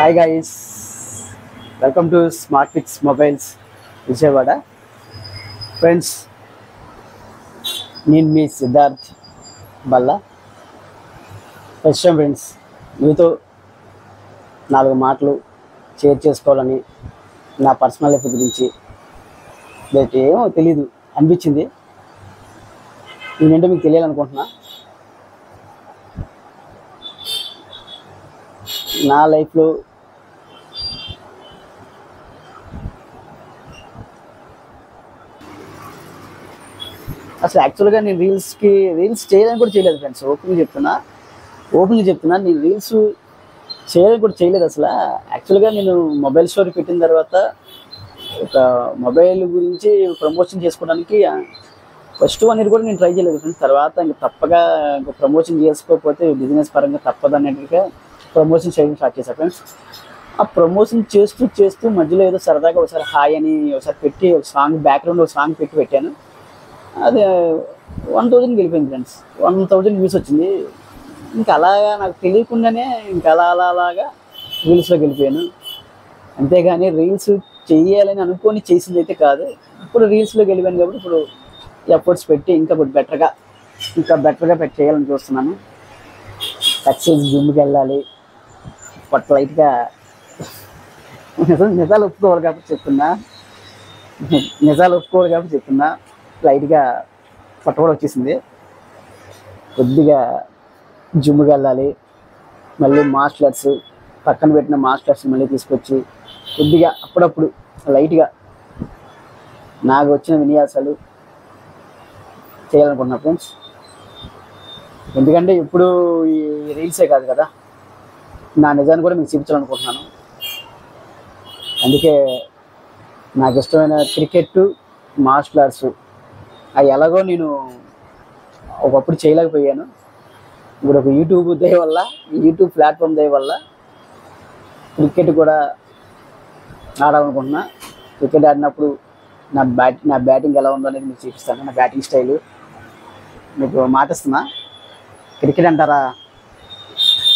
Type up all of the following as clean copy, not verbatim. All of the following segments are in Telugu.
Hi guys, welcome to smart fix mobiles Vijayawada. Friends, నేను మీ Siddharth Balla. First time friends, మీతో 4 మాటలు షేర్ చేసుకోవాలని, నా పర్సనల్ లైఫ్ గురించి బట్ ఏమో తెలీదు అనిపించింది. నేనంటే మీకు తెలియాలనుకుంటున్నా. నా లైఫ్లో అసలు యాక్చువల్గా నేను రీల్స్ చేయాలని కూడా చేయలేదు ఫ్రెండ్స్. ఓపెన్గా చెప్తున్నా నేను రీల్స్ చేయాలని కూడా చేయలేదు అసలు. యాక్చువల్గా నేను మొబైల్ స్టోరీ పెట్టిన తర్వాత ఒక మొబైల్ గురించి ప్రమోషన్ చేసుకోవడానికి ఫస్ట్ 1 year కూడా నేను ట్రై చేయలేదు ఫ్రెండ్స్. తర్వాత తప్పగా ప్రమోషన్ చేసుకోకపోతే బిజినెస్ పరంగా తప్పదన్నట్టుగా ప్రమోషన్ చేయడం స్టార్ట్ చేశాను ఫ్రెండ్స్. ఆ ప్రమోషన్ చేస్తూ మధ్యలో ఏదో సరదాగా ఒకసారి హాయ్ అని ఒకసారి పెట్టి ఒక సాంగ్ బ్యాక్గ్రౌండ్ ఒక సాంగ్ పెట్టాను. అది 1000 వెళ్ళిపోయింది ఫ్రెండ్స్. 1000 వ్యూస్ వచ్చింది. ఇంకా అలాగా నాకు తెలియకుండానే ఇంకా అలాగా రీల్స్లోకి వెళ్ళిపోయాను. అంతేగాని రీల్స్ చెయ్యాలని అనుకొని చేసింది అయితే కాదు. ఇప్పుడు రీల్స్లోకి వెళ్ళిపోయాను కాబట్టి ఇప్పుడు ఎఫర్ట్స్ పెట్టి ఇంకా బెటర్గా చేయాలని చూస్తున్నాను. ఎక్సైజ్ జిమ్కి వెళ్ళాలి. బట్ లైట్గా నిజాలు ఒప్పుకోవాలి కాబట్టి చెప్తున్నా. లైట్గా పొట్ట కూడా వచ్చేసింది. కొద్దిగా జిమ్కి వెళ్ళాలి. మళ్ళీ మార్షల్ ఆర్ట్స్ పక్కన పెట్టిన మార్షల్ ఆర్ట్స్ మళ్ళీ తీసుకొచ్చి కొద్దిగా అప్పుడప్పుడు లైట్గా నాకు వచ్చిన విన్యాసాలు చేయాలనుకుంటున్నా ఫ్రెండ్స్. ఎందుకంటే ఇప్పుడు ఈ రీల్సే కాదు కదా, నా నిజాన్ని కూడా మీకు చూపించాలనుకుంటున్నాను. అందుకే నాకు ఇష్టమైన క్రికెట్, మార్షల్ ఆర్ట్స్ అవి ఎలాగో నేను ఒకప్పుడు చేయలేకపోయాను. ఇప్పుడు ఒక యూట్యూబ్ ప్లాట్ఫామ్ దయ వల్ల క్రికెట్ కూడా ఆడాలనుకుంటున్నా. క్రికెట్ ఆడినప్పుడు నా బ్యాటింగ్ ఎలా ఉందో అనేది మీకు చూపిస్తాను. నా బ్యాటింగ్ స్టైలు మీకు మాటిస్తున్నా. క్రికెట్ అంటారా,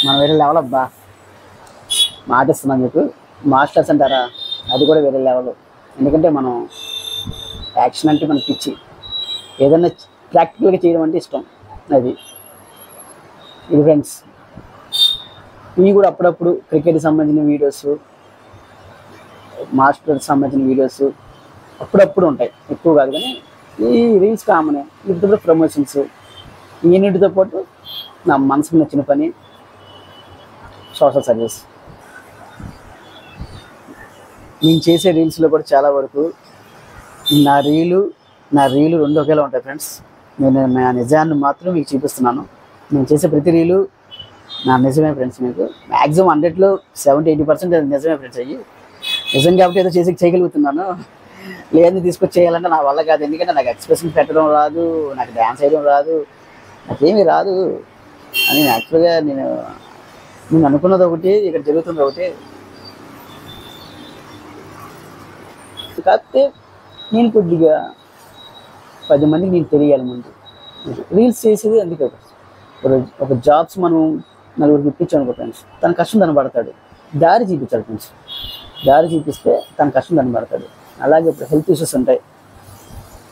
మనం వేరే లెవెల్ అబ్బా, మాటిస్తున్నాను మీకు. మార్షల్ ఆర్ట్స్ అంటారా, అది కూడా వేరే లెవెల్. ఎందుకంటే మనం యాక్షన్ అంటే మనకి పిచ్చి, ఏదైనా ప్రాక్టికల్గా చేయడం అంటే ఇష్టం. ఇది ఫ్రెండ్స్. ఇవి కూడా అప్పుడప్పుడు క్రికెట్కి సంబంధించిన వీడియోస్, మార్షల్ ఆర్ట్స్ సంబంధించిన వీడియోస్ అప్పుడప్పుడు ఉంటాయి, ఎక్కువ కాదు. కానీ ఈ రీల్స్ కామనే. వీటితో ప్రమోషన్స్, ఈయన్నిటితో పాటు నా మనసుకు నచ్చిన పని సోషల్ సర్వీస్. నేను చేసే రీల్స్లో కూడా చాలా వరకు నా రీలు 2 ఒకేలా ఉంటాయి ఫ్రెండ్స్. నేను నా నిజాన్ని మాత్రం మీకు చూపిస్తున్నాను. నేను చేసే ప్రతి రీలు నా నిజమే ఫ్రెండ్స్. మీకు మ్యాక్సిమం 100లో 70-80% నిజమే ఫ్రెండ్స్. అయ్యి నిజం కాబట్టి ఏదో చేయగలుగుతున్నాను. లేదని తీసుకొచ్చి చేయాలంటే నా వల్ల కాదు. ఎందుకంటే నాకు ఎక్స్ప్రెషన్ పెట్టడం రాదు, నాకు డ్యాన్స్ వేయడం రాదు, నాకేమీ రాదు అని యాక్చువల్గా నేను అనుకున్నది ఒకటి, ఇక్కడ జరుగుతుంది ఒకటి. కాకపోతే నేను కొద్దిగా 10 మందికి నేను తెలియాలి. ముందు రీల్స్ చేసేది అందుకే. ఒక జాబ్స్ మనం నలుగురికి ఇప్పించాను ఫ్రెండ్స్, తన కష్టం కనబడతాడు. దారి చూపించాలి ఫ్రెండ్స్. దారి చూపిస్తే తన కష్టం కనబడతాడు. అలాగే ఇప్పుడు హెల్త్ ఇష్యూస్ ఉంటాయి,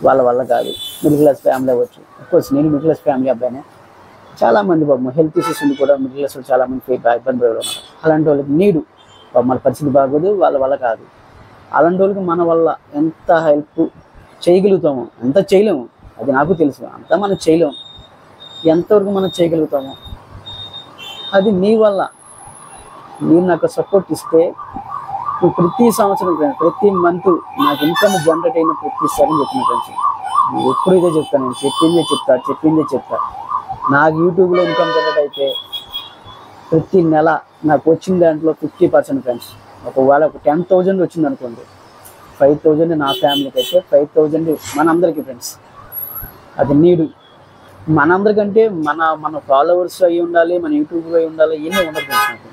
వాళ్ళ వల్ల కాదు. మిడిల్ క్లాస్ ఫ్యామిలీ అవ్వచ్చు. అఫ్కోర్స్ నేను మిడిల్ క్లాస్ ఫ్యామిలీ అబ్బాయినే. చాలామంది పాపం హెల్త్ ఇష్యూస్ ఉండి కూడా మిడిల్ క్లాస్లో చాలామంది ఇబ్బంది పడడం ఉన్నారు. అలాంటి వాళ్ళకి మన పరిస్థితి బాగోదు, వాళ్ళ వల్ల కాదు. అలాంటి వాళ్ళకి మన వల్ల ఎంత హెల్ప్ చేయగలుగుతామో, ఎంత చేయలేము అది నాకు తెలుసు. అంతా మనం చేయలేము. ఎంతవరకు మనం చేయగలుగుతామో అది మీ వల్ల. మీరు నాకు సపోర్ట్ ఇస్తే ప్రతి సంవత్సరం ప్రతి మంత్ నాకు ఇన్కమ్ జనరేట్ అయిన ప్రతిసారి చెప్తున్నా ఫ్రెండ్స్. ఎప్పుడు ఇదే చెప్తాను. నేను చెప్పిందే చెప్తా. నాకు యూట్యూబ్లో ఇన్కమ్ జనరేట్ అయితే ప్రతి నెల నాకు వచ్చిన దాంట్లో 50% ఫ్రెండ్స్. ఒకవేళ 10,000 వచ్చింది అనుకోండి, 5,000 నా ఫ్యామిలీకి అయితే 5,000 మనందరికీ ఫ్రెండ్స్. అది మనందరికంటే మన ఫాలోవర్స్ అయి ఉండాలి, మన యూట్యూబ్లో అయి ఉండాలి, ఇవన్నీ ఉండదు ఫ్రెండ్స్.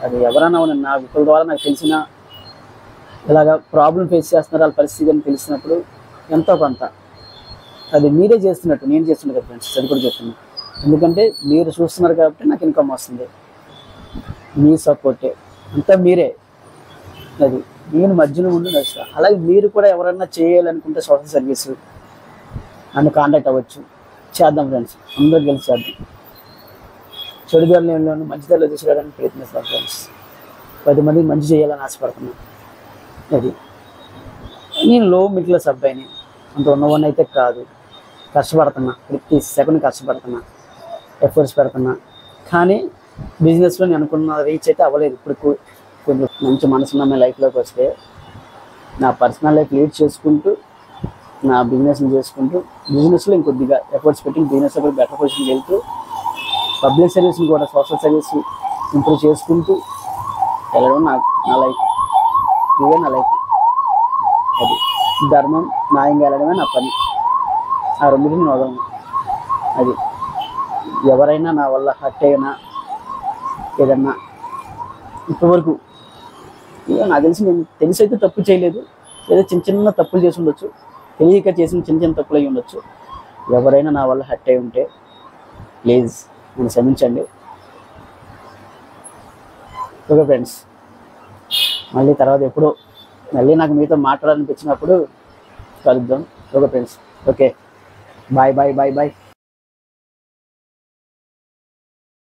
అది ఎవరైనా నాకు ఒకరి ద్వారా నాకు తెలిసిన ఇలాగా ప్రాబ్లం ఫేస్ చేస్తున్నారు, వాళ్ళ పరిస్థితి అని తెలిసినప్పుడు ఎంతో కొంత అది మీరే చేస్తున్నట్టు నేను చేస్తున్నా కదా ఫ్రెండ్స్. అది కూడా చెప్తున్నాను. ఎందుకంటే మీరు చూస్తున్నారు కాబట్టి నాకు ఇన్కమ్ వస్తుంది. మీ సపోర్టే. అంతా మీరే. అది నేను మధ్యలో ఉండి నడుస్తాను. అలాగే మీరు కూడా ఎవరన్నా చేయాలనుకుంటే సోషల్ సర్వీస్ నన్ను కాంటాక్ట్ అవ్వచ్చు, చేద్దాం ఫ్రెండ్స్, అందరూ కలిసి చేద్దాం. చెడుదారులను మంచి దారిలో తీసుకురావడానికి ప్రయత్నిస్తాం ఫ్రెండ్స్. 10 మందికి మంచి చేయాలని ఆశపడుతున్నాను. అది నేను లో మిడిల్ క్లాస్ అబ్బాయిని, అంత ఉన్నవాడిని అయితే కాదు. కష్టపడుతున్నా, ప్రతి సెకండ్ కష్టపడుతున్నా, ఎఫర్ట్స్ పెడుతున్నా. కానీ బిజినెస్లో నేను అనుకున్న రీచ్ అయితే అవ్వలేదు. ఇప్పుడు కొంచెం మంచి మనసున్న మీ లైఫ్లోకి వస్తే నా పర్సనల్ లైఫ్ లీడ్ చేసుకుంటూ, నా బిజినెస్ని చేసుకుంటూ, బిజినెస్లో ఇంకొద్దిగా ఎఫర్ట్స్ పెట్టి బిజినెస్లో కూడా బెటర్ పొజిషన్కి వెళ్తూ, పబ్లిక్ సర్వీస్ని కూడా సోషల్ సర్వీస్ ఇంప్రూవ్ చేసుకుంటూ వెళ్ళడం నా లైఫ్. ఇవే నా లైఫ్. అది ధర్మం, న్యాయంగా వెళ్ళడమే నా పని. ఆ రెండింటిని నేను వదలను. అది ఎవరైనా నా వల్ల హర్ట్ అయినా ఏదన్నా ఇప్పటివరకు నాకు తెలిసి అయితే తప్పు చేయలేదు. ఏదో చిన్న చిన్న తప్పులు చేసి ఉండొచ్చు, తెలియక చేసిన చిన్న చిన్న తప్పులు అయి ఉండొచ్చు. ఎవరైనా నా వల్ల హర్ట్ అయి ఉంటే ప్లీజ్ నన్ను క్షమించండి. ఓకే ఫ్రెండ్స్, మళ్ళీ తర్వాత ఎప్పుడో మళ్ళీ నాకు మీతో మాట్లాడాలనిపించినప్పుడు కలుద్దాం. Okay friends, okay, bye bye bye bye.